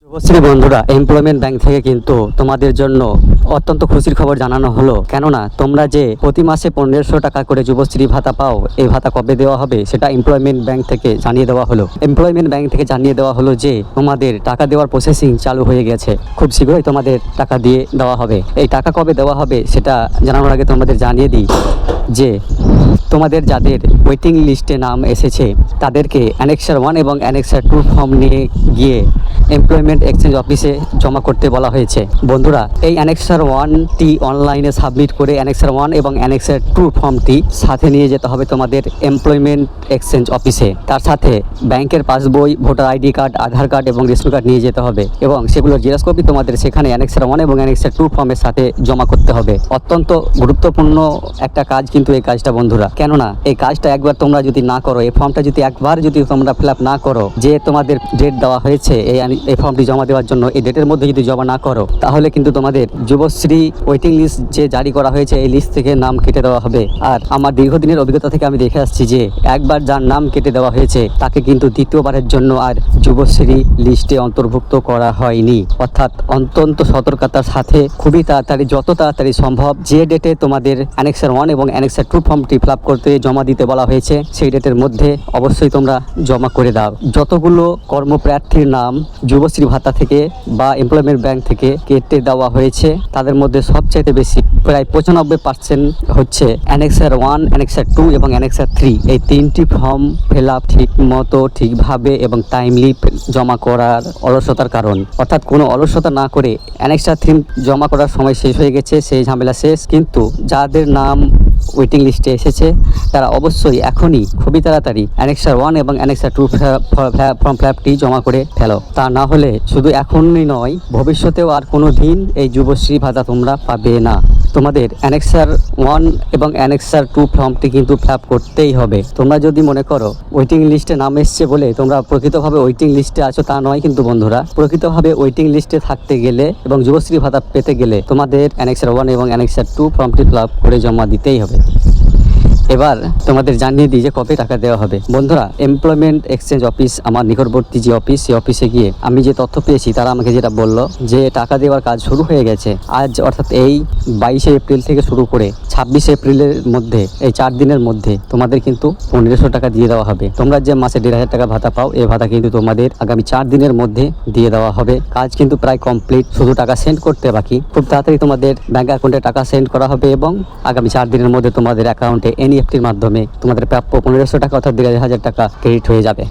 শুভশ্রী বন্ধুরা, employment bank থেকে কিন্তু তোমাদের জন্য অত্যন্ত খুশির খবর জানানো হলো। কেননা তোমরা যে প্রতি মাসে 1500 টাকা করে যুবশ্রী ভাতা পাও, এই ভাতা কবে দেওয়া হবে সেটা এমপ্লয়মেন্ট ব্যাংক থেকে জানিয়ে দেওয়া হলো। এমপ্লয়মেন্ট ব্যাংক থেকে জানিয়ে দেওয়া হলো যে তোমাদের টাকা দেওয়ার প্রসেসিং চালু হয়ে গেছে, খুব শীঘ্রই তোমাদের টাকা দিয়ে দেওয়া হবে। এই টাকা কবে দেওয়া হবে সেটা জানানোর আগে তোমাদের জানিয়ে দিই যে তোমাদের যাদের ওয়েটিং লিস্টে নাম এসেছে তাদেরকে অ্যানেক্সার 1 এবং অ্যানেক্সার 2 ফর্ম নিয়ে গিয়ে এমপ্লয়মেন্ট এক্সচেঞ্জ অফিসে জমা করতে বলা হয়েছে। বন্ধুরা, এই অ্যানেক্সার 1টি অনলাইনে সাবমিট করে অ্যানেক্সার 1 এবং অ্যানেক্সার 2 ফর্মটি সাথে নিয়ে যেতে হবে তোমাদের এমপ্লয়মেন্ট এক্সচেঞ্জ অফিসে। তার সাথে ব্যাংকের পাসবই, ভোটার আইডি কার্ড, আধার কার্ড এবং রেশন কার্ড নিয়ে যেতে হবে এবং সেগুলোর জেরক্স কপি তোমাদের সেখানে অ্যানেক্সার 1 এবং অ্যানেক্সার 2 ফর্মের সাথে জমা করতে হবে। অত্যন্ত গুরুত্বপূর্ণ একটা কাজ কিন্তু এই কাজটা বন্ধুরা, কেননা এই কাজটা একবার তোমরা যদি না করো, এই ফর্মটা যদি একবার যদি তোমরা ফিল আপ না করো, যে তোমাদের ডেট দেওয়া হয়েছে এই ফর্মটি জমা দেওয়ার জন্য, এই ডেটের মধ্যে যদি জমা না করো তাহলে কিন্তু তোমাদের যুবশ্রী ওয়েটিং লিস্ট যে জারি করা হয়েছে এই লিস্ট থেকে নাম কেটে দেওয়া হবে। আর আমার দীর্ঘদিনের অভিজ্ঞতা থেকে আমি দেখে আসছি যে একবার যার নাম কেটে দেওয়া হয়েছে তাকে কিন্তু দ্বিতীয়বারের জন্য আর যুবশ্রী লিস্টে অন্তর্ভুক্ত করা হয়নি। অর্থাৎ অত্যন্ত সতর্কতার সাথে খুবই তাড়াতাড়ি, যত তাড়াতাড়ি সম্ভব যে ডেটে তোমাদের অ্যানেক্সার 1 এবং অ্যানেক্সার 2 ফর্মটি ফিল আপ করতে জমা দিতে বলা হয়েছে সেই ডেটের মধ্যে অবশ্যই তোমরা জমা করে দাও। যতগুলো কর্মপ্রার্থীর নাম যুবশ্রী ভাতা থেকে বা এমপ্লয়মেন্ট ব্যাংক থেকে কেটে দেওয়া হয়েছে তাদের মধ্যে সবচাইতে বেশি প্রায় 95% হচ্ছে অ্যানেক্সার 1, অ্যানেক্সার 2 এবং অ্যানেক্সার 3। এই তিনটি ফর্ম ফিল আপ ঠিক মতো, ঠিকভাবে এবং টাইমলি জমা করার অলসতার কারণ। অর্থাৎ কোনো অলসতা না করে অ্যানেক্সার 3 জমা করার সময় শেষ হয়ে গেছে, সেই ঝামেলা শেষ। কিন্তু যাদের নাম ওয়েটিং লিস্টে এসেছে তারা অবশ্যই এখনই খুবই তাড়াতাড়ি অ্যানেক্সার 1 এবং অ্যানেক্সার 2 ফর্ম ফিল জমা করে ফেলো। তা না হলে শুধু এখনই নয়, ভবিষ্যতেও আর কোনো দিন এই যুবশ্রী ভাতা তোমরা পাবে না। তোমাদের অ্যানেক্সার 1 এবং অ্যানেক্সার 2 ফর্মটি কিন্তু ফিল আপ করতেই হবে। তোমরা যদি মনে করো ওয়েটিং লিস্টে নাম এসছে বলে তোমরা প্রকৃতভাবে ওয়েটিং লিস্টে আছো, তা নয় কিন্তু বন্ধুরা। প্রকৃতভাবে ওয়েটিং লিস্টে থাকতে গেলে এবং যুবশ্রী ভাতা পেতে গেলে তোমাদের অ্যানেক্সার 1 এবং অ্যানেক্সার 2 ফর্মটি ফিল আপ করে জমা দিতেই হবে। এবার তোমাদের জানিয়ে দিই যে কবে টাকা দেওয়া হবে। বন্ধুরা, এমপ্লয়মেন্ট এক্সচেঞ্জ অফিস আমার নিকটবর্তী যে অফিস, সেই অফিসে গিয়ে আমি যে তথ্য পেয়েছি তারা আমাকে যেটা বললো যে টাকা দেওয়ার কাজ শুরু হয়ে গেছে আজ, অর্থাৎ এই 22শে এপ্রিল থেকে শুরু করে 26শে এপ্রিলের মধ্যে, এই 4 দিনের মধ্যে তোমাদের কিন্তু 1500 টাকা দিয়ে দেওয়া হবে। তোমরা যে মাসে 1500 টাকা ভাতা পাও, এই ভাতা কিন্তু তোমাদের আগামী 4 দিনের মধ্যে দিয়ে দেওয়া হবে। কাজ কিন্তু প্রায় কমপ্লিট, শুধু টাকা সেন্ড করতে বাকি। খুব তাড়াতাড়ি তোমাদের ব্যাংক অ্যাকাউন্টে টাকা সেন্ড করা হবে এবং আগামী 4 দিনের মধ্যে তোমাদের অ্যাকাউন্টে এনইএফটির মাধ্যমে তোমাদের প্রাপ্য 1500 টাকা অর্থাৎ 1500 টাকা ক্রেডিট হয়ে যাবে।